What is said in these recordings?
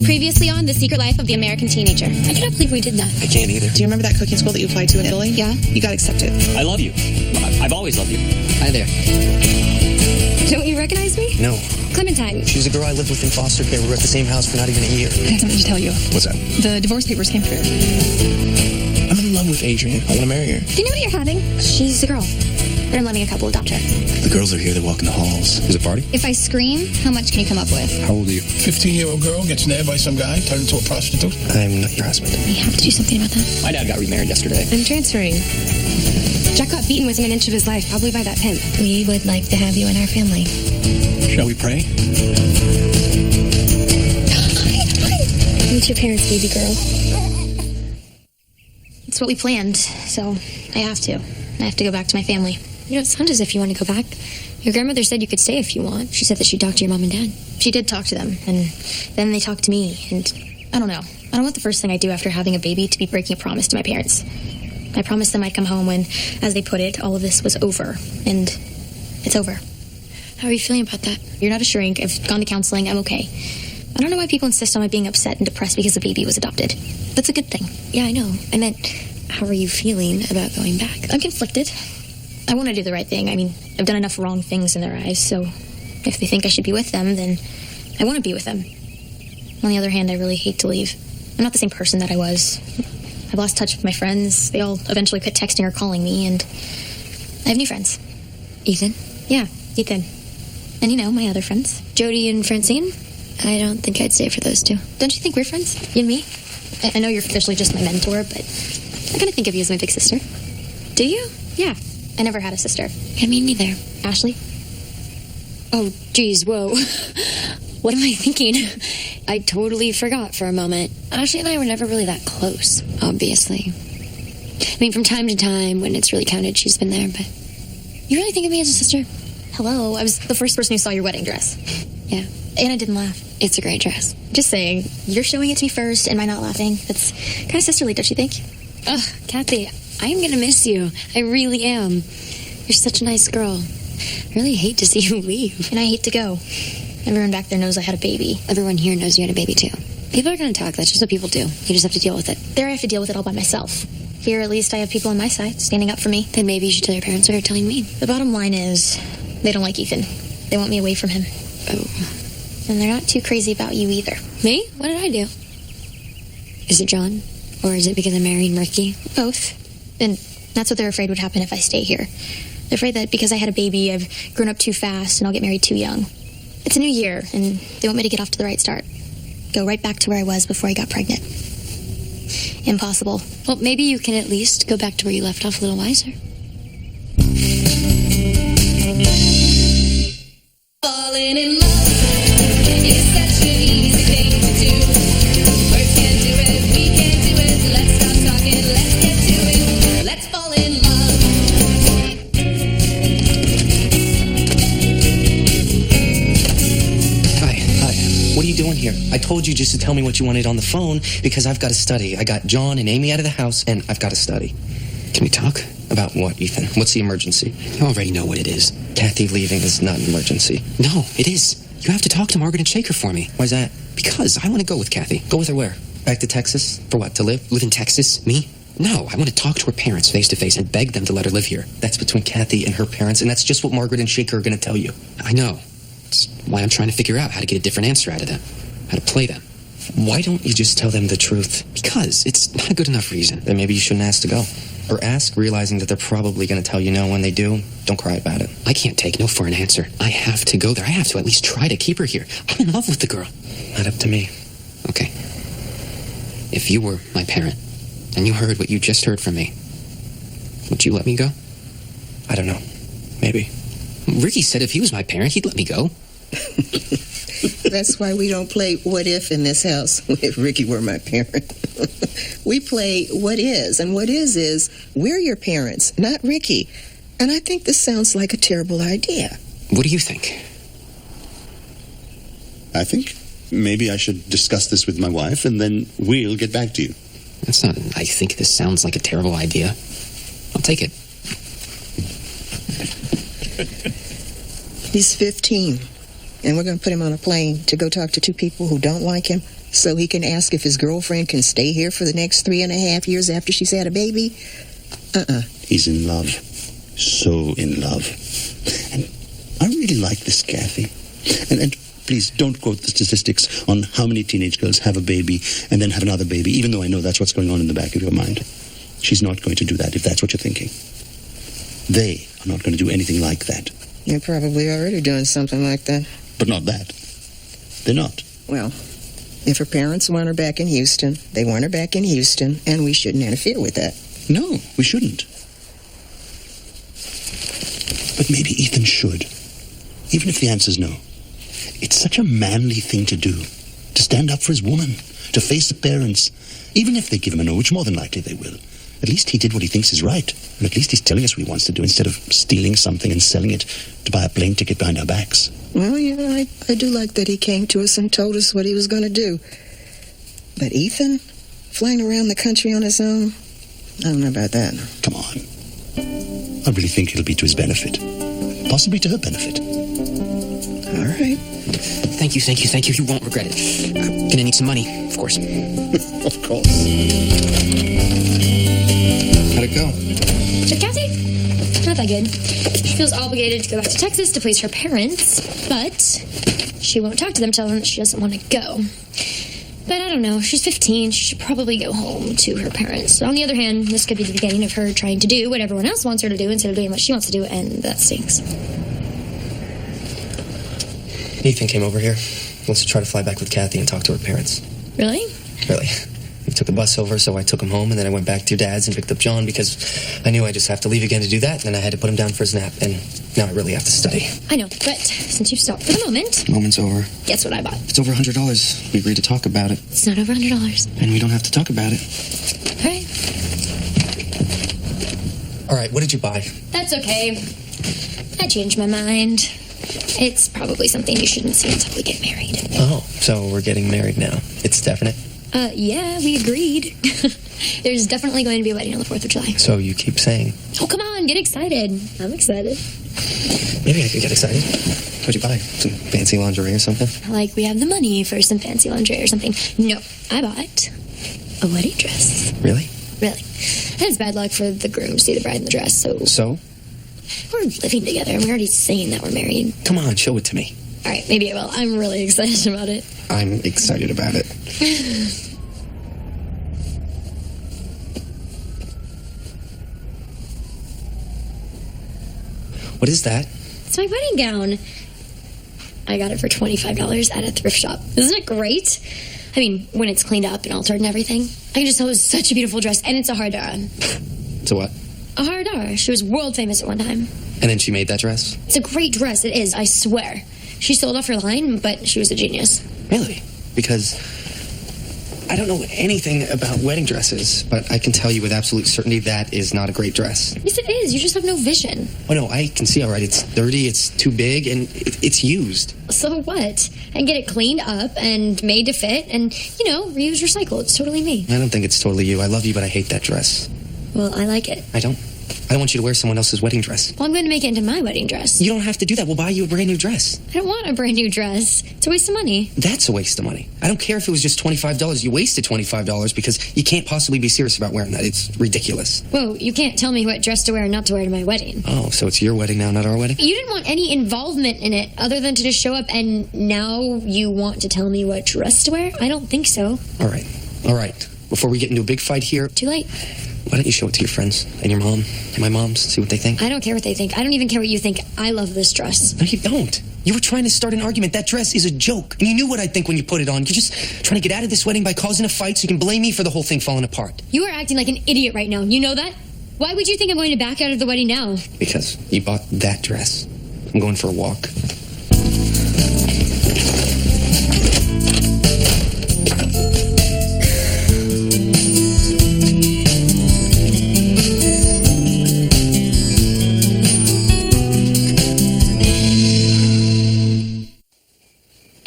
Previously on The Secret Life of the American Teenager. I cannot believe we did that. I can't either. Do you remember that cooking school that you applied to in Italy? Yeah. You got accepted. I love you. I've always loved you. Hi there. Don't you recognize me? No. Clementine. She was a girl I lived with in foster care. We were at the same house for not even a year. I have something to tell you. What's that? The divorce papers came through. I'm in love with Adrian. I want to marry her. Do you know what you're having? She's a girl. But I'm letting a couple adopt her. The girls are here. They walk in the halls. Is it a party? If I scream, how much can you come up with? How old are you? 15-year-old girl gets nabbed by some guy, turned into a prostitute. I'm not your husband. We have to do something about that. My dad got remarried yesterday. I'm transferring. Jack got beaten within an inch of his life, probably by that pimp. We would like to have you in our family. Shall we pray? Meet your parents, baby girl. It's what we planned, so I have to. I have to go back to my family. You don't sound as if you want to go back. Your grandmother said you could stay if you want. She said that she talked to your mom and dad. She did talk to them, and then they talked to me, and I don't know. I don't want the first thing I do after having a baby to be breaking a promise to my parents. I promised them I'd come home when, as they put it, all of this was over, and it's over. How are you feeling about that? You're not a shrink. I've gone to counseling. I'm okay. I don't know why people insist on my being upset and depressed because the baby was adopted. That's a good thing. Yeah, I know. I meant, how are you feeling about going back? I'm conflicted. I want to do the right thing. I mean, I've done enough wrong things in their eyes, so if they think I should be with them, then I want to be with them. On the other hand, I really hate to leave. I'm not the same person that I was. I've lost touch with my friends. They all eventually quit texting or calling me, and I have new friends. Ethan? Yeah, Ethan. And you know, my other friends. Jody and Francine? I don't think I'd stay for those two. Don't you think we're friends? You and me? I know you're officially just my mentor, but I kind of think of you as my big sister. Do you? Yeah. I never had a sister. Yeah, me neither. Ashley? Oh, geez, whoa. What am I thinking? I totally forgot for a moment. Ashley and I were never really that close, obviously. I mean, from time to time, when it's really counted, she's been there, but... You really think of me as a sister? Hello, I was the first person who saw your wedding dress. Yeah, and I didn't laugh. It's a great dress. Just saying, you're showing it to me first, and my not laughing. That's kind of sisterly, don't you think? Ugh, Kathy, I am gonna miss you. I really am. You're such a nice girl. I really hate to see you leave. And I hate to go. Everyone back there knows I had a baby. Everyone here knows you had a baby, too. People are gonna talk. That's just what people do. You just have to deal with it. There I have to deal with it all by myself. Here, at least, I have people on my side, standing up for me. Then maybe you should tell your parents what you're telling me. The bottom line is, they don't like Ethan. They want me away from him. Oh. And they're not too crazy about you either. Me? What did I do? Is it John? Or is it because I'm marrying Ricky? Both. And that's what they're afraid would happen if I stay here. They're afraid that because I had a baby, I've grown up too fast and I'll get married too young. It's a new year, and they want me to get off to the right start. Go right back to where I was before I got pregnant. Impossible. Well, maybe you can at least go back to where you left off a little wiser. Falling in love is such an easy thing to do. Words can't do it, we can't do it. Let's stop talking, let's get to it. Let's fall in love. Hi. What are you doing here? I told you just to tell me what you wanted on the phone because I've got to study. I got John and Amy out of the house, and I've got to study. Can we talk? About what, Ethan? What's the emergency? You already know what it is. Kathy leaving is not an emergency. No, it is. You have to talk to Margaret and shake her for me. Why's that? Because I want to go with Kathy. Go with her where? Back to Texas? For what, to live? Live in Texas? Me? No, I want to talk to her parents face to face and beg them to let her live here. That's between Kathy and her parents, and that's just what Margaret and Shaker are going to tell you. I know. It's why I'm trying to figure out how to get a different answer out of them. How to play them. Why don't you just tell them the truth? Because it's not a good enough reason. Then maybe you shouldn't ask to go. Or ask, realizing that they're probably going to tell you no when they do. Don't cry about it. I can't take no for an answer. I have to go there. I have to at least try to keep her here. I'm in love with the girl. Not up to me. Okay. If you were my parent, and you heard what you just heard from me, would you let me go? I don't know. Maybe. Ricky said if he was my parent, he'd let me go. That's why we don't play what if in this house. If Ricky were my parent. We play what is, and what is we're your parents, not Ricky. And I think this sounds like a terrible idea. What do you think? I think maybe I should discuss this with my wife, and then we'll get back to you. That's not, I think this sounds like a terrible idea. I'll take it. He's 15. And we're going to put him on a plane to go talk to two people who don't like him so he can ask if his girlfriend can stay here for the next 3.5 years after she's had a baby? He's in love. So in love. And I really like this Kathy. And please don't quote the statistics on how many teenage girls have a baby and then have another baby, even though I know that's what's going on in the back of your mind. She's not going to do that if that's what you're thinking. They are not going to do anything like that. You're probably already doing something like that. But not that. They're not. Well, if her parents want her back in Houston, they want her back in Houston, and we shouldn't interfere with that. No, we shouldn't. But maybe Ethan should. Even if the answer's no. It's such a manly thing to do. To stand up for his woman. To face the parents. Even if they give him a no, which more than likely they will. At least he did what he thinks is right. And at least he's telling us what he wants to do instead of stealing something and selling it to buy a plane ticket behind our backs. Well, yeah, I do like that he came to us and told us what he was going to do. But Ethan, flying around the country on his own, I don't know about that. Come on. I really think it'll be to his benefit. Possibly to her benefit. All right. Thank you. You won't regret it. I'm gonna need some money, of course. Of course. How'd it go? But Kathy, not that good. She feels obligated to go back to Texas to please her parents, but she won't talk to them, tell them that she doesn't want to go. But I don't know. She's 15. She should probably go home to her parents. On the other hand, this could be the beginning of her trying to do what everyone else wants her to do instead of doing what she wants to do, and that stinks. Ethan came over here. Wants to try to fly back with Kathy and talk to her parents. Really? Really. We took the bus over, so I took him home, and then I went back to Dad's and picked up John because I knew I just have to leave again to do that, and then I had to put him down for his nap, and now I really have to study. I know, but since you've stopped for the moment, Moment's over. guess what I bought? It's over $100. We agreed to talk about it. It's not over $100. And we don't have to talk about it. All right. All right, what did you buy? That's okay. I changed my mind. It's probably something you shouldn't see until we get married. Oh, so we're getting married now. It's definite? Yeah, we agreed. There's definitely going to be a wedding on the 4th of July. So you keep saying. Oh, come on, get excited. I'm excited. Maybe I could get excited. What'd you buy? Some fancy lingerie or something? Like we have the money for some fancy lingerie or something. No, I bought a wedding dress. Really? Really. And it's bad luck for the groom to see the bride in the dress, so... So? We're living together, and we're already saying that we're married. Come on, show it to me. All right, maybe I will. I'm really excited about it. I'm excited about it. What is that? It's my wedding gown. I got it for $25 at a thrift shop. Isn't it great? I mean, when it's cleaned up and altered and everything, I can just tell it was such a beautiful dress, and it's a Hardara. It's a what? A Hardara. She was world famous at one time. And then she made that dress? It's a great dress. It is, I swear. She sold off her line, but she was a genius. Really? Because I don't know anything about wedding dresses, but I can tell you with absolute certainty that is not a great dress. Yes, it is. You just have no vision. Oh, no, I can see all right. It's dirty, it's too big, and it's used. So what? I can get it cleaned up and made to fit and, reuse, recycle. It's totally me. I don't think it's totally you. I love you, but I hate that dress. Well, I like it. I don't want you to wear someone else's wedding dress. Well, I'm going to make it into my wedding dress. You don't have to do that. We'll buy you a brand new dress. I don't want a brand new dress. It's a waste of money. That's a waste of money. I don't care if it was just $25. You wasted $25 because you can't possibly be serious about wearing that. It's ridiculous. Whoa, you can't tell me what dress to wear and not to wear to my wedding. Oh, so it's your wedding now, not our wedding? You didn't want any involvement in it other than to just show up, and now you want to tell me what dress to wear? I don't think so. All right. Before we get into a big fight here... Too late. Why don't you show it to your friends and your mom and my mom's, see what they think? I don't care what they think. I don't even care what you think. I love this dress. No, you don't. You were trying to start an argument. That dress is a joke. And you knew what I'd think when you put it on. You're just trying to get out of this wedding by causing a fight so you can blame me for the whole thing falling apart. You are acting like an idiot right now. You know that? Why would you think I'm going to back out of the wedding now? Because you bought that dress. I'm going for a walk.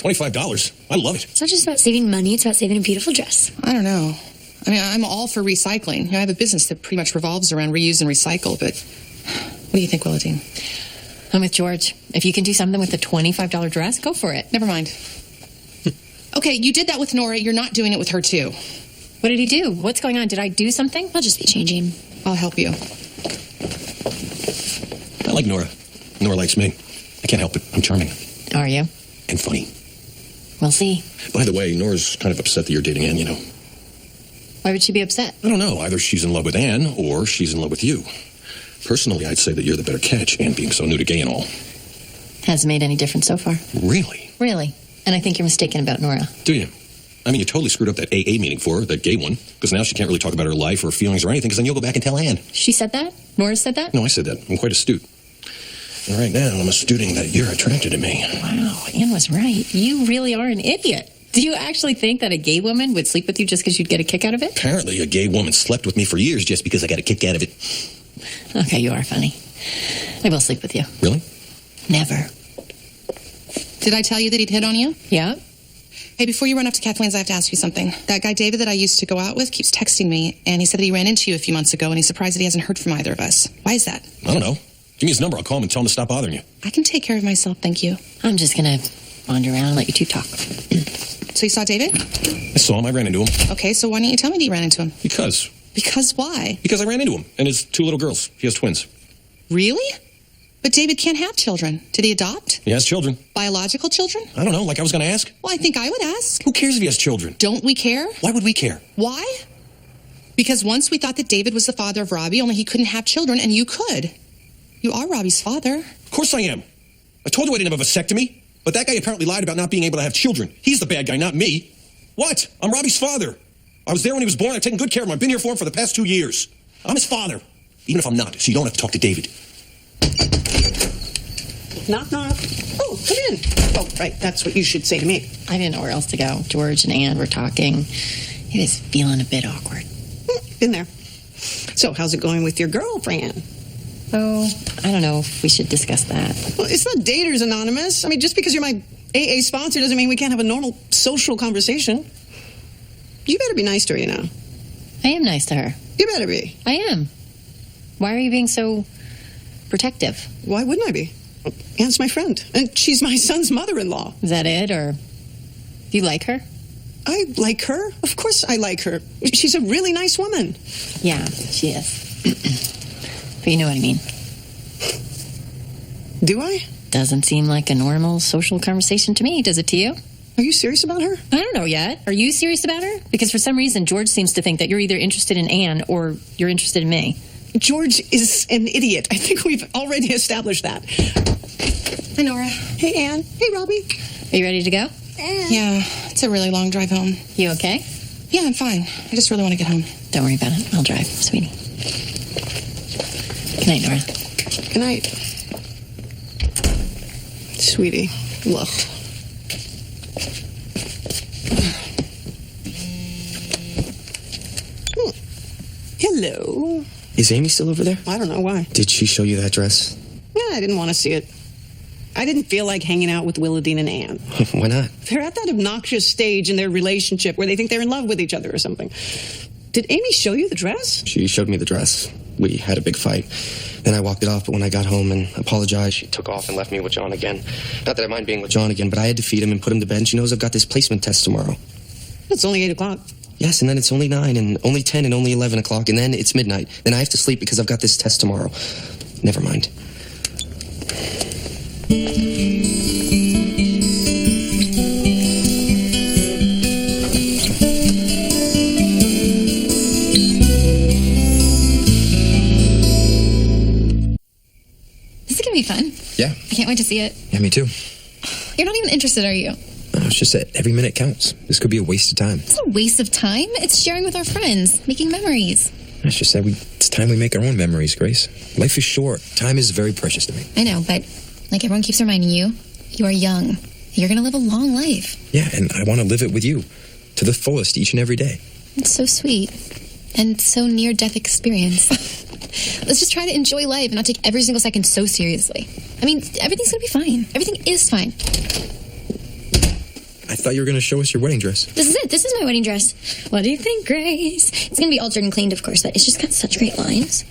$25. I love it. It's not just about saving money. It's about saving a beautiful dress. I don't know. I mean, I'm all for recycling. I have a business that pretty much revolves around reuse and recycle, but what do you think, Willadine? I'm with George. If you can do something with a $25 dress, go for it. Never mind. Okay, you did that with Nora. You're not doing it with her, too. What did he do? What's going on? Did I do something? I'll just be changing. I'll help you. I like Nora. Nora likes me. I can't help it. I'm charming. Are you? And funny. We'll see. By the way, Nora's kind of upset that you're dating Ann, you know. Why would she be upset? I don't know. Either she's in love with Ann or she's in love with you. Personally, I'd say that you're the better catch, Ann being so new to gay and all. Hasn't made any difference so far. Really? Really. And I think you're mistaken about Nora. Do you? I mean, you totally screwed up that AA meeting for her, that gay one, because now she can't really talk about her life or feelings or anything, because then you'll go back and tell Ann. She said that? Nora said that? No, I said that. I'm quite astute. And right now, I'm astute that you're attracted to me. Wow, Ann was right. You really are an idiot. Do you actually think that a gay woman would sleep with you just because you'd get a kick out of it? Apparently, a gay woman slept with me for years just because I got a kick out of it. Okay, you are funny. I will sleep with you. Really? Never. Did I tell you that he'd hit on you? Yeah? Hey, before you run up to Kathleen's, I have to ask you something. That guy David that I used to go out with keeps texting me, and he said that he ran into you a few months ago, and he's surprised that he hasn't heard from either of us. Why is that? I don't know. Give me his number. I'll call him and tell him to stop bothering you. I can take care of myself, thank you. I'm just gonna wander around and let you two talk. So you saw David? I saw him. I ran into him. Okay, so why didn't you tell me that you ran into him? Because. Because why? Because I ran into him and his two little girls. He has twins. Really? But David can't have children. Did he adopt? He has children. Biological children? I don't know. Like I was going to ask. Well, I think I would ask. Who cares if he has children? Don't we care? Why would we care? Why? Because once we thought that David was the father of Robbie, only he couldn't have children, and you could. You are Robbie's father. Of course I am. I told you I didn't have a vasectomy, but that guy apparently lied about not being able to have children. He's the bad guy, not me. What? I'm Robbie's father. I was there when he was born. I've taken good care of him. I've been here for him for the past 2 years. I'm his father, even if I'm not, so you don't have to talk to David. Knock, knock. Oh, come in. Oh, right, that's what you should say to me. I didn't know where else to go. George and Ann were talking. He was feeling a bit awkward. Been there. So, how's it going with your girlfriend? Oh, I don't know if we should discuss that. Well, it's not Daters Anonymous. I mean, just because you're my AA sponsor doesn't mean we can't have a normal social conversation. You better be nice to her, you know. I am nice to her. You better be. I am. Why are you being so protective? Why wouldn't I be? Ann's my friend, and she's my son's mother-in-law. Is that it, or do you like her? I like her? Of course I like her. She's a really nice woman. Yeah, she is. But you know what I mean. Do I? Doesn't seem like a normal social conversation to me, does it to you? Are you serious about her? I don't know yet. Are you serious about her? Because for some reason, George seems to think that you're either interested in Ann or you're interested in me. George is an idiot. I think we've already established that. Hi, Nora. Hey, Ann. Hey, Robbie. Are you ready to go? Yeah, it's a really long drive home. You okay? Yeah, I'm fine. I just really want to get home. Don't worry about it. I'll drive, sweetie. Good night, Nora. Good night. Sweetie. Look. Hello. Is Amy still over there? I don't know why. Did she show you that dress? Yeah, I didn't want to see it. I didn't feel like hanging out with Willadine and Ann. Why not? They're at that obnoxious stage in their relationship where they think they're in love with each other or something. Did Amy show you the dress? She showed me the dress. We had a big fight. Then I walked it off, but when I got home and apologized, she took off and left me with John again. Not that I mind being with John again, but I had to feed him and put him to bed. And she knows I've got this placement test tomorrow. It's only 8 o'clock. Yes, and then it's only 9 and only 10 and only 11 o'clock, and then it's midnight. Then I have to sleep because I've got this test tomorrow. Never mind. This is gonna be fun. Yeah. I can't wait to see it. Yeah, me too. You're not even interested, are you? It's just that every minute counts. This could be a waste of time. It's a waste of time. It's sharing with our friends, making memories. It's just that it's time we make our own memories, Grace. Life is short. Time is very precious to me. I know, but like everyone keeps reminding you, you are young. You're going to live a long life. Yeah, and I want to live it with you to the fullest each and every day. It's so sweet and so near-death experience. Let's just try to enjoy life and not take every single second so seriously. I mean, everything's going to be fine. Everything is fine. I thought you were going to show us your wedding dress. This is it. This is my wedding dress. What do you think, Grace? It's going to be altered and cleaned, of course, but it's just got such great lines.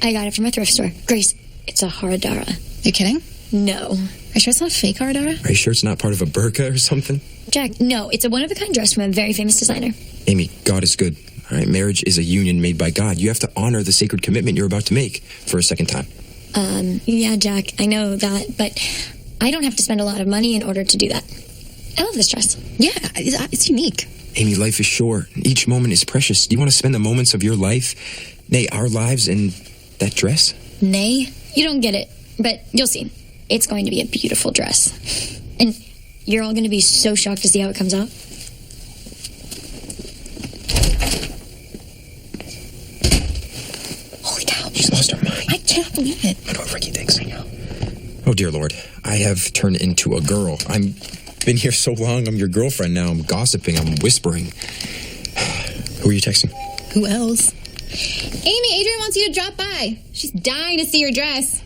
I got it from a thrift store. Grace, It's a haradara. You kidding? No. Are you sure it's not a fake haradara? Are you sure it's not part of a burqa or something? Jack, no. It's a one-of-a-kind dress from a very famous designer. Amy, God is good. All right, marriage is a union made by God. You have to honor the sacred commitment you're about to make for a second time. Yeah, Jack, I know that, but I don't have to spend a lot of money in order to do that. I love this dress. Yeah, it's unique. Amy, life is short. Each moment is precious. Do you want to spend the moments of your life, nay, our lives, in that dress? Nay, you don't get it, but you'll see. It's going to be a beautiful dress. And you're all going to be so shocked to see how it comes out. Holy cow. She's lost her mind. I can't believe it. I know what Ricky thinks. I know. Oh, dear Lord. I have turned into a girl. I'm been here so long. I'm your girlfriend now. I'm gossiping. I'm whispering. Who are you texting? Who else? Amy, Adrian wants you to drop by. She's dying to see your dress.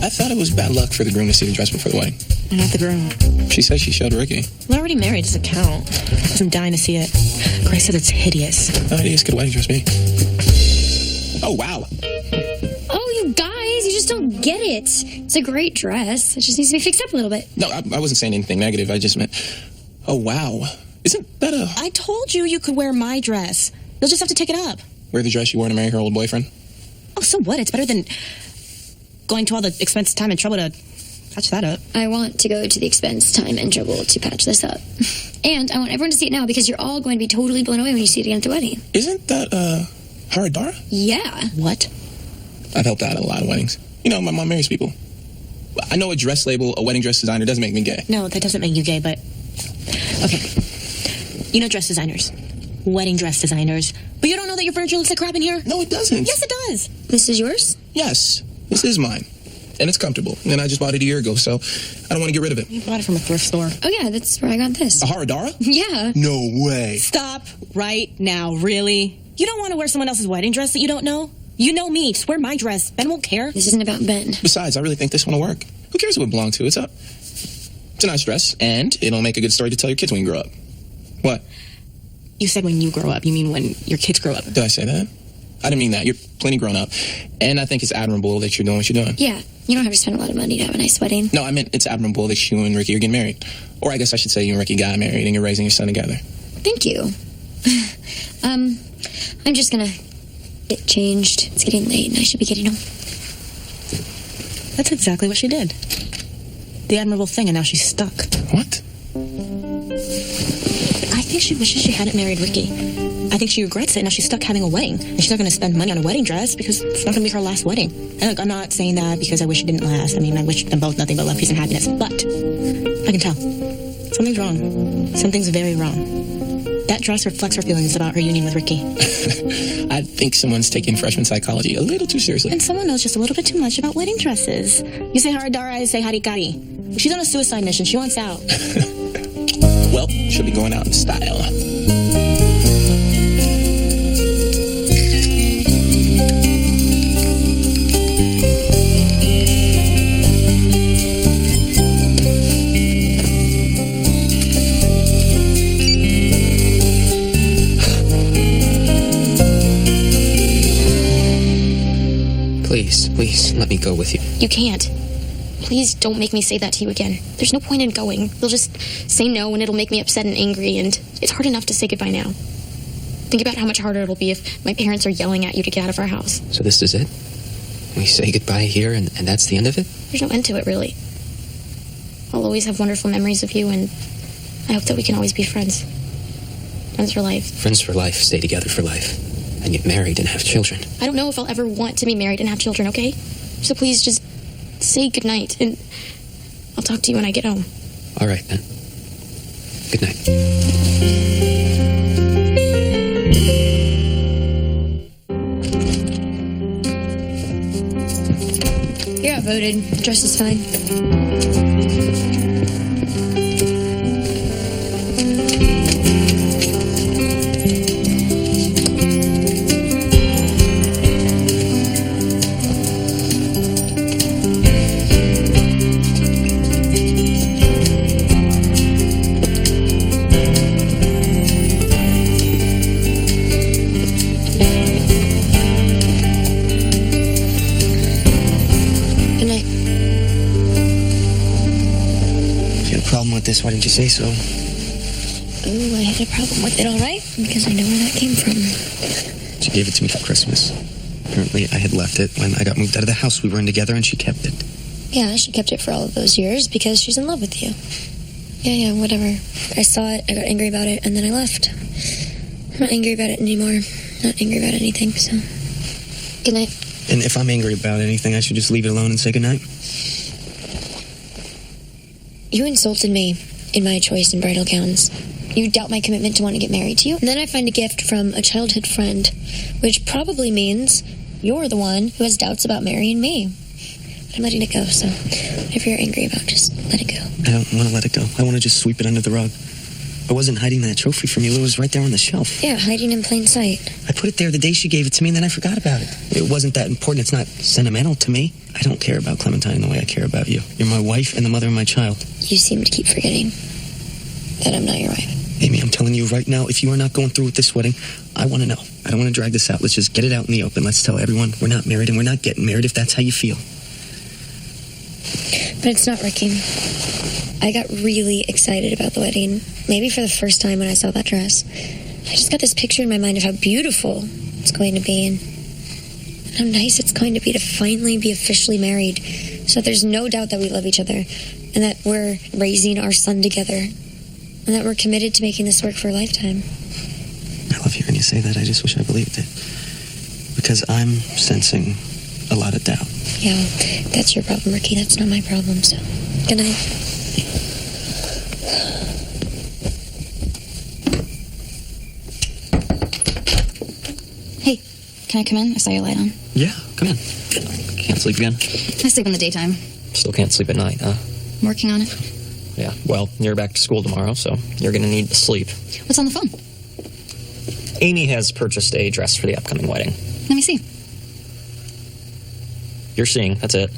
I thought it was bad luck for the groom to see the dress before the wedding. I'm not the groom. She said she showed Ricky. We're already married. Doesn't count. I'm dying to see it. Grace said it's hideous. How hideous could a wedding dress be? Oh, wow. Oh, you guys, you just don't get it. It's a great dress. It just needs to be fixed up a little bit. No, I wasn't saying anything negative. I just meant, oh, wow. Isn't that a... I told you you could wear my dress. You'll just have to take it up. Wear the dress you wore to marry her old boyfriend? Oh, so what? It's better than going to all the expense, time, and trouble to patch that up. I want to go to the expense, time, and trouble to patch this up. And I want everyone to see it now because you're all going to be totally blown away when you see it again at the wedding. Isn't that, haradara? Yeah. What? I've helped out at a lot of weddings. You know, my mom marries people. I know a dress label, a wedding dress designer, doesn't make me gay. No, that doesn't make you gay, but... Okay. You know dress designers. Wedding dress designers. But you don't know that your furniture looks like crap in here? No, it doesn't. Yes, it does. This is yours? Yes. This is mine. And it's comfortable. And I just bought it a year ago, so I don't want to get rid of it. You bought it from a thrift store. Oh, yeah, that's where I got this. A haradara? Yeah. No way. Stop right now, really? You don't want to wear someone else's wedding dress that you don't know? You know me. Just wear my dress. Ben won't care. This isn't about Ben. Besides, I really think this one will work. Who cares who it belonged to? It's a nice dress, and it'll make a good story to tell your kids when you grow up. What? You said when you grow up. You mean when your kids grow up. Did I say that? I didn't mean that. You're plenty grown up. And I think it's admirable that you're doing what you're doing. Yeah, you don't have to spend a lot of money to have a nice wedding. No, I meant it's admirable that you and Ricky are getting married. Or I guess I should say you and Ricky got married and you're raising your son together. Thank you. I'm just gonna get changed. It's getting late and I should be getting home. That's exactly what she did. The admirable thing, and now she's stuck. What? I think she wishes she hadn't married Ricky. I think she regrets it. Now she's stuck having a wedding. And she's not going to spend money on a wedding dress because it's not going to be her last wedding. And look, I'm not saying that because I wish it didn't last. I mean, I wish them both nothing but love, peace, and happiness. But I can tell. Something's wrong. Something's very wrong. That dress reflects her feelings about her union with Ricky. I think someone's taking freshman psychology a little too seriously. And someone knows just a little bit too much about wedding dresses. You say haradara, I say harikari. She's on a suicide mission. She wants out. Well, she'll be going out in style. Please, let me go with you. You can't. Please don't make me say that to you again. There's no point in going. You'll just say no and it'll make me upset and angry, and it's hard enough to say goodbye now. Think about how much harder it'll be if my parents are yelling at you to get out of our house. So this is it? We say goodbye here and that's the end of it? There's no end to it, really. I'll always have wonderful memories of you, and I hope that we can always be friends. Friends for life. Friends for life, stay together for life. And get married and have children. I don't know if I'll ever want to be married and have children, okay? So please just say goodnight, and I'll talk to you when I get home. All right, then. Good night. You're outvoted. Dress is fine. Christmas. Why didn't you say so? Oh, I had a problem with it, all right? Because I know where that came from. She gave it to me for Christmas. Apparently, I had left it when I got moved out of the house we were in together, and she kept it. Yeah, she kept it for all of those years because she's in love with you. Yeah, whatever. I saw it, I got angry about it, and then I left. I'm not angry about it anymore. Not angry about anything, so... Good night. And if I'm angry about anything, I should just leave it alone and say goodnight? You insulted me in my choice in bridal gowns. You doubt my commitment to want to get married to you. And then I find a gift from a childhood friend, which probably means you're the one who has doubts about marrying me. But I'm letting it go, so whatever you're angry about, just let it go. I don't want to let it go. I want to just sweep it under the rug. I wasn't hiding that trophy from you. It was right there on the shelf. Yeah, hiding in plain sight. I put it there the day she gave it to me, and then I forgot about it. It wasn't that important. It's not sentimental to me. I don't care about Clementine the way I care about you. You're my wife and the mother of my child. You seem to keep forgetting that I'm not your wife. Amy, I'm telling you right now, if you are not going through with this wedding, I want to know. I don't want to drag this out. Let's just get it out in the open. Let's tell everyone we're not married and we're not getting married if that's how you feel. But it's not working. I got really excited about the wedding. Maybe for the first time when I saw that dress. I just got this picture in my mind of how beautiful it's going to be and how nice it's going to be to finally be officially married. So that there's no doubt that we love each other and that we're raising our son together and that we're committed to making this work for a lifetime. I love hearing you say that. I just wish I believed it. Because I'm sensing a lot of doubt. Yeah, well, that's your problem, Ricky. That's not my problem, so good night. Hey, can I come in? I saw your light on. Yeah, come in. Can't sleep again? I sleep in the daytime. Still can't sleep at night, huh? I'm working on it. Yeah, well, you're back to school tomorrow, so you're going to need to sleep. What's on the phone? Amy has purchased a dress for the upcoming wedding. Let me see. You're seeing, that's it.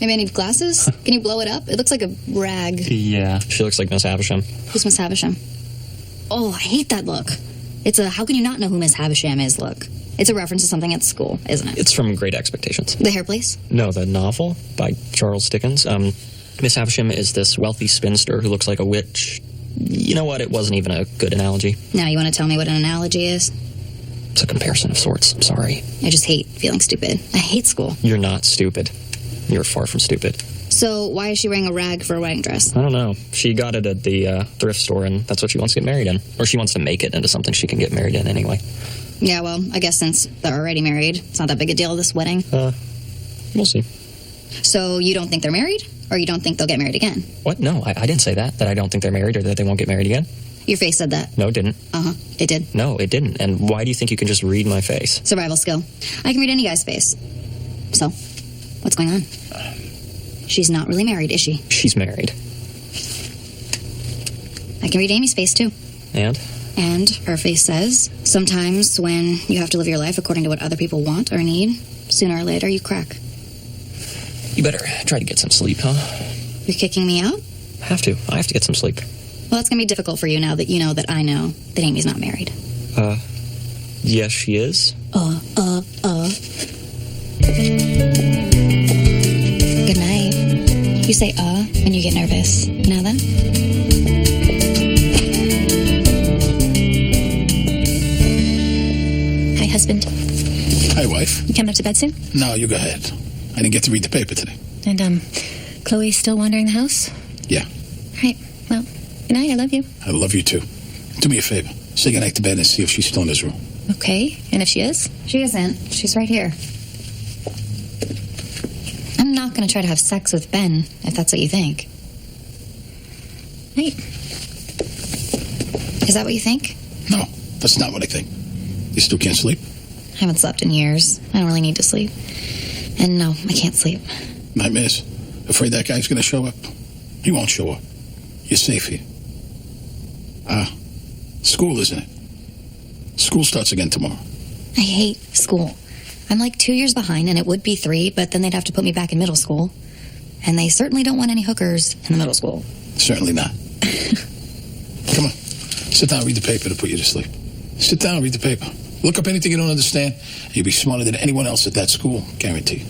Maybe I need glasses? Can you blow it up? It looks like a rag. Yeah. She looks like Miss Havisham. Who's Miss Havisham? Oh, I hate that look. It's a how can you not know who Miss Havisham is look. It's a reference to something at school, isn't it? It's from Great Expectations. The Hair Place? No, the novel by Charles Dickens. Miss Havisham is this wealthy spinster who looks like a witch. You know what? It wasn't even a good analogy. Now you want to tell me what an analogy is? It's a comparison of sorts. I'm sorry. I just hate feeling stupid. I hate school. You're not stupid. You're far from stupid. So why is she wearing a rag for a wedding dress? I don't know. She got it at the thrift store, and that's what she wants to get married in. Or she wants to make it into something she can get married in anyway. Yeah, well, I guess since they're already married, it's not that big a deal, this wedding. We'll see. So you don't think they're married? Or you don't think they'll get married again? What? No, I didn't say that. That I don't think they're married or that they won't get married again. Your face said that. No, it didn't. Uh-huh. It did. No, it didn't. And why do you think you can just read my face? Survival skill. I can read any guy's face. So, what's going on? She's not really married, is she? She's married. I can read Amy's face, too. And? And her face says, sometimes when you have to live your life according to what other people want or need, sooner or later you crack. You better try to get some sleep, huh? You're kicking me out? I have to get some sleep. Well, it's going to be difficult for you now that you know that I know that Amy's not married. Yes, she is. Good night. You say, when you get nervous. Now then? Hi, husband. Hi, wife. You coming up to bed soon? No, you go ahead. I didn't get to read the paper today. And, Chloe's still wandering the house? Yeah. All right. Well, good night. I love you. I love you, too. Do me a favor. Say goodnight to Ben and see if she's still in his room. Okay. And if she is? She isn't. She's right here. I'm not going to try to have sex with Ben, if that's what you think. Hey. Is that what you think? No, that's not what I think. You still can't sleep? I haven't slept in years. I don't really need to sleep. And no, I can't sleep. Nightmares? Afraid that guy's going to show up? He won't show up. You're safe here. School, isn't it? School starts again tomorrow. I hate school. I'm like 2 years behind, and it would be 3, but then they'd have to put me back in middle school. And they certainly don't want any hookers in the middle school. Certainly not. Come on. Sit down and read the paper to put you to sleep. Sit down and read the paper. Look up anything you don't understand, and you'll be smarter than anyone else at that school, guarantee.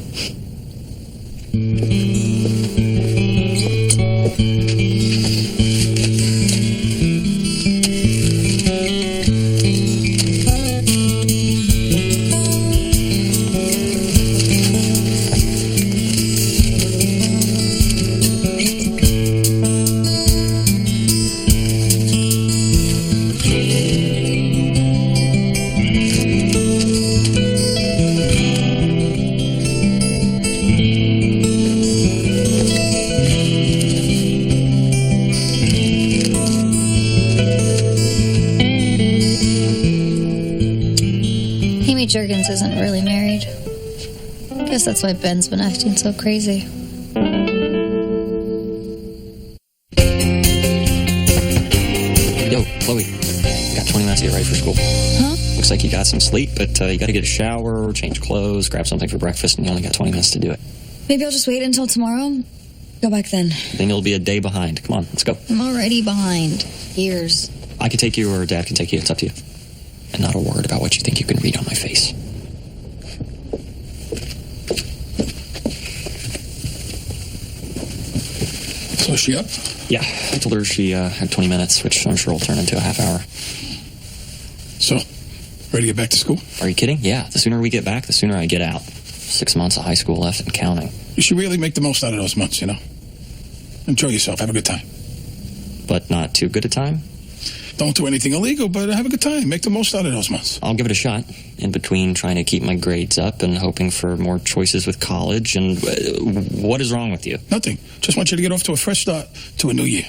Juergens isn't really married. Guess that's why Ben's been acting so crazy. Yo, Chloe, got 20 minutes to get ready for school. Huh? Looks like you got some sleep, but you got to get a shower, change clothes, grab something for breakfast, and you only got 20 minutes to do it. Maybe I'll just wait until tomorrow. Go back then. Then you'll be a day behind. Come on, let's go. I'm already behind. Years. I can take you or Dad can take you. It's up to you. And not a word about what you think you can read on my face. So is she up? Yeah, I told her she had 20 minutes, which I'm sure will turn into a half hour. So, ready to get back to school? Are you kidding? Yeah, the sooner we get back, the sooner I get out. 6 months of high school left and counting. You should really make the most out of those months, you know? Enjoy yourself. Have a good time. But not too good a time? Don't do anything illegal, but have a good time. Make the most out of those months. I'll give it a shot. In between trying to keep my grades up and hoping for more choices with college. And what is wrong with you? Nothing. Just want you to get off to a fresh start to a new year.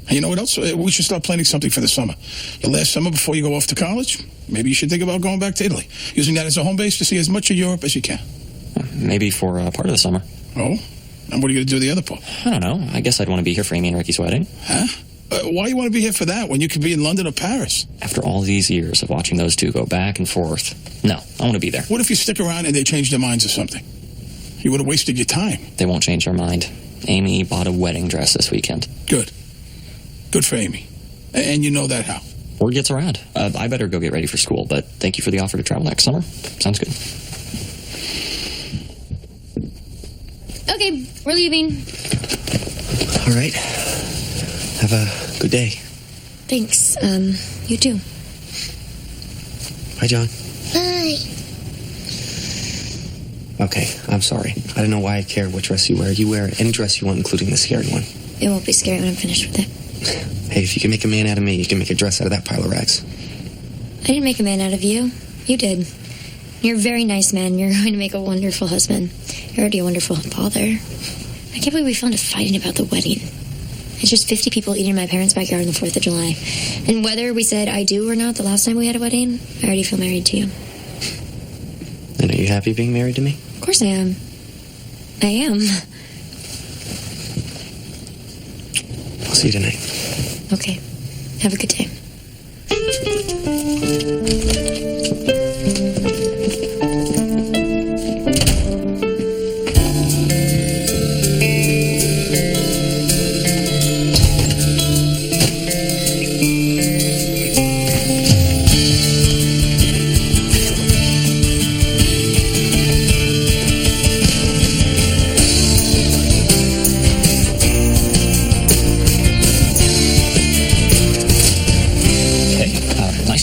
And you know what else? We should start planning something for the summer. Your last summer before you go off to college, maybe you should think about going back to Italy. Using that as a home base to see as much of Europe as you can. Maybe for part of the summer. Oh? And what are you going to do the other part? I don't know. I guess I'd want to be here for Amy and Ricky's wedding. Huh? Why you want to be here for that when you could be in London or Paris? After all these years of watching those two go back and forth. No, I want to be there. What if you stick around and they change their minds or something? You would have wasted your time. They won't change their mind. Amy bought a wedding dress this weekend. Good. Good for Amy. And you know that how? Word gets around. I better go get ready for school, but thank you for the offer to travel next summer. Sounds good. Okay, we're leaving. All right. Have a good day. Thanks. You too. Bye, John. Bye. Okay, I'm sorry. I don't know why I care what dress you wear. You wear any dress you want, including the scary one. It won't be scary when I'm finished with it. Hey, if you can make a man out of me, you can make a dress out of that pile of rags. I didn't make a man out of you. You did. You're a very nice man. You're going to make a wonderful husband. You're already a wonderful father. I can't believe we found a fighting about the wedding. It's just 50 people eating in my parents' backyard on the 4th of July. And whether we said I do or not the last time we had a wedding, I already feel married to you. And are you happy being married to me? Of course I am. I am. I'll see you tonight. Okay. Have a good day.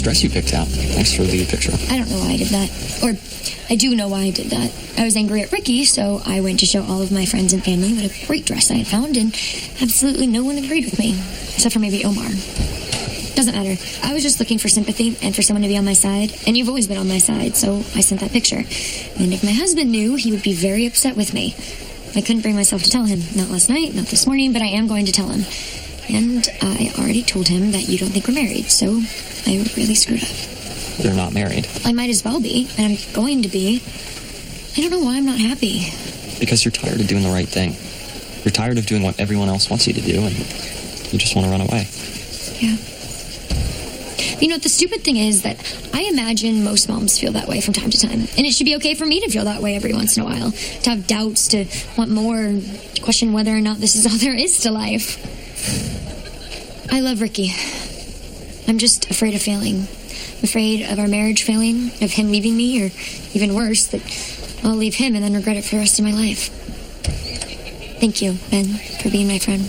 Dress you picked out. Thanks for the picture. I don't know why I did that. Or, I do know why I did that. I was angry at Ricky, so I went to show all of my friends and family what a great dress I had found, and absolutely no one agreed with me. Except for maybe Omar. Doesn't matter. I was just looking for sympathy and for someone to be on my side, and you've always been on my side, so I sent that picture. And if my husband knew, he would be very upset with me. I couldn't bring myself to tell him. Not last night, not this morning, but I am going to tell him. And I already told him that you don't think we're married, so I really screwed up. You're not married. I might as well be, and I'm going to be. I don't know why I'm not happy. Because you're tired of doing the right thing. You're tired of doing what everyone else wants you to do, and you just want to run away. Yeah. You know, the stupid thing is that I imagine most moms feel that way from time to time. And it should be okay for me to feel that way every once in a while. To have doubts, to want more, to question whether or not this is all there is to life. I love Ricky. I'm just afraid of failing. I'm afraid of our marriage failing, of him leaving me, or even worse, that I'll leave him and then regret it for the rest of my life. Thank you, Ben, for being my friend.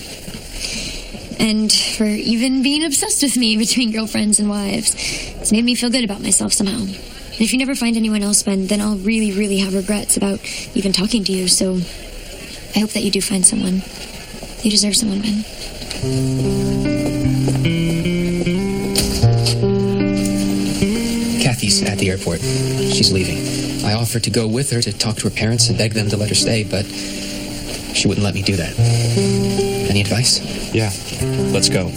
And for even being obsessed with me between girlfriends and wives. It's made me feel good about myself somehow. And if you never find anyone else, Ben, then I'll really, really have regrets about even talking to you, so I hope that you do find someone. You deserve someone, Ben. Kathy's at the airport. She's leaving. I offered to go with her to talk to her parents and beg them to let her stay, but she wouldn't let me do that. Any advice? Yeah, let's go.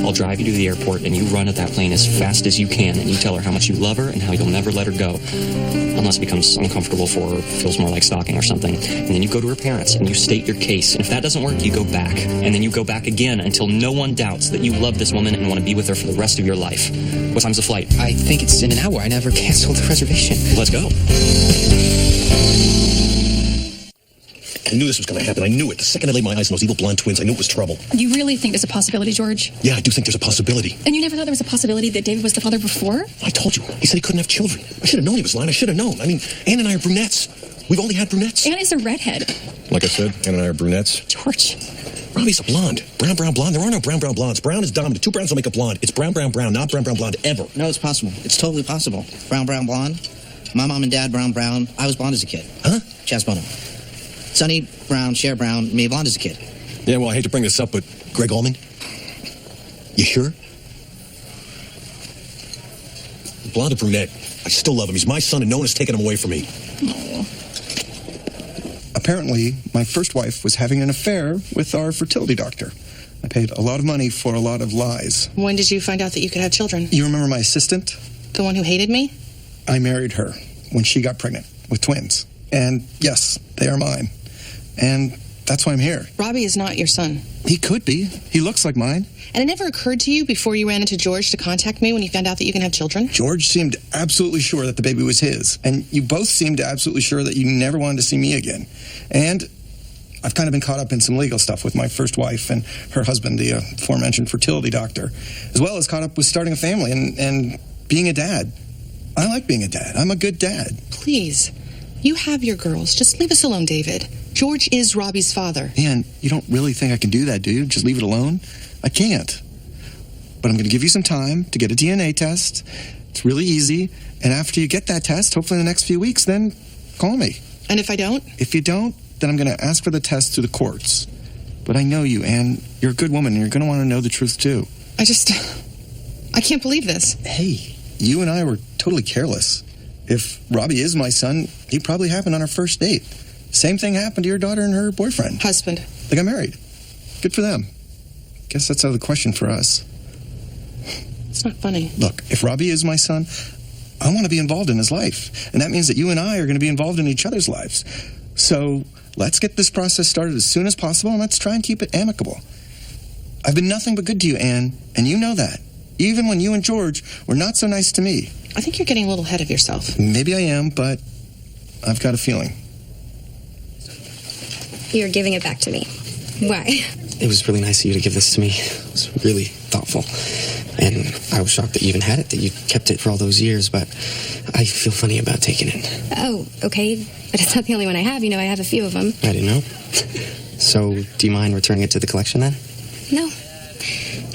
I'll drive you to the airport, and you run at that plane as fast as you can, and you tell her how much you love her and how you'll never let her go. Unless it becomes uncomfortable for her, feels more like stalking or something. And then you go to her parents, and you state your case. And if that doesn't work, you go back. And then you go back again until no one doubts that you love this woman and want to be with her for the rest of your life. What time's the flight? I think it's in an hour. I never canceled the reservation. Let's go. I knew this was going to happen. I knew it. The second I laid my eyes on those evil blonde twins, I knew it was trouble. You really think there's a possibility, George? Yeah, I do think there's a possibility. And you never thought there was a possibility that David was the father before? I told you. He said he couldn't have children. I should have known he was lying. I should have known. I mean, Ann and I are brunettes. We've only had brunettes. Anne is a redhead. Like I said, Ann and I are brunettes. George. Robbie's a blonde. Brown, brown, blonde. There are no brown, brown blondes. Brown is dominant. Two browns don't make a blonde. It's brown, brown, brown, not brown, brown, blonde ever. No, it's possible. It's totally possible. Brown, brown, blonde. My mom and dad, brown, brown. I was blonde as a kid. Huh? Chaz Bonham. Sonny Brown, Cher Brown, me blonde as a kid. Yeah, well, I hate to bring this up, but Greg Allman? You sure? Blonde or brunette, I still love him. He's my son, and no one has taken him away from me. Apparently, my first wife was having an affair with our fertility doctor. I paid a lot of money for a lot of lies. When did you find out that you could have children? You remember my assistant? The one who hated me? I married her when she got pregnant with twins. And yes, they are mine. And that's why I'm here. Robbie is not your son. He could be. He looks like mine. And it never occurred to you before you ran into George to contact me when you found out that you can have children? George seemed absolutely sure that the baby was his. And you both seemed absolutely sure that you never wanted to see me again. And I've kind of been caught up in some legal stuff with my first wife and her husband, the aforementioned fertility doctor, as well as caught up with starting a family and being a dad. I like being a dad. I'm a good dad. Please. You have your girls. Just leave us alone, David. George is Robbie's father. And you don't really think I can do that, do you? Just leave it alone? I can't. But I'm going to give you some time to get a DNA test. It's really easy. And after you get that test, hopefully in the next few weeks, then call me. And if I don't? If you don't, then I'm going to ask for the test through the courts. But I know you, Anne. You're a good woman, and you're going to want to know the truth, too. I can't believe this. Hey, you and I were totally careless. If Robbie is my son, he probably happened on our first date. Same thing happened to your daughter and her boyfriend. Husband. They got married. Good for them. Guess that's out of the question for us. It's not funny. Look, if Robbie is my son, I want to be involved in his life. And that means that you and I are going to be involved in each other's lives. So let's get this process started as soon as possible, and let's try and keep it amicable. I've been nothing but good to you, Anne, and you know that. Even when you and George were not so nice to me. I think you're getting a little ahead of yourself. Maybe I am, but I've got a feeling. You're giving it back to me. Why? It was really nice of you to give this to me. It was really thoughtful. And I was shocked that you even had it, that you kept it for all those years, but I feel funny about taking it. Oh, okay. But it's not the only one I have. You know, I have a few of them. I didn't know. So, do you mind returning it to the collection then? No.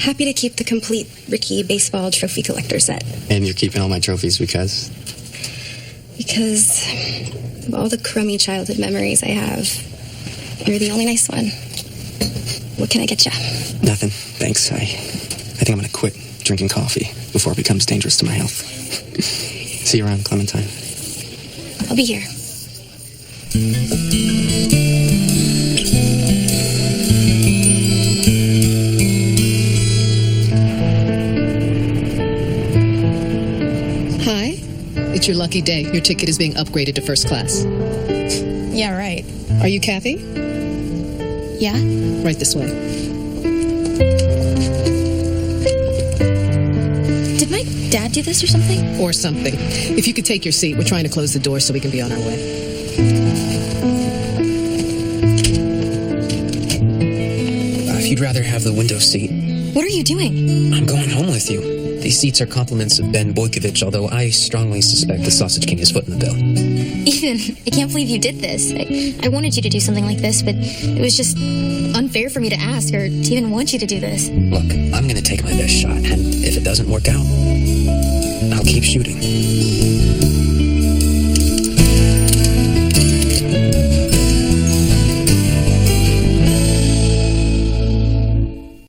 Happy to keep the complete Ricky baseball trophy collector set. And you're keeping all my trophies because? Because of all the crummy childhood memories I have, you're the only nice one. What can I get you? Nothing, thanks. I think I'm going to quit drinking coffee before it becomes dangerous to my health. See you around, Clementine. I'll be here. Hi. It's your lucky day. Your ticket is being upgraded to first class. Yeah, right. Are you Kathy? Yeah? Right this way. Did my dad do this or something? Or something. If you could take your seat, we're trying to close the door so we can be on our way. If you'd rather have the window seat. What are you doing? I'm going home with you. These seats are compliments of Ben Boykovich, although I strongly suspect the Sausage King is footing the bill. Ethan, I can't believe you did this. I wanted you to do something like this, but it was just unfair for me to ask or to even want you to do this. Look, I'm going to take my best shot, and if it doesn't work out, I'll keep shooting.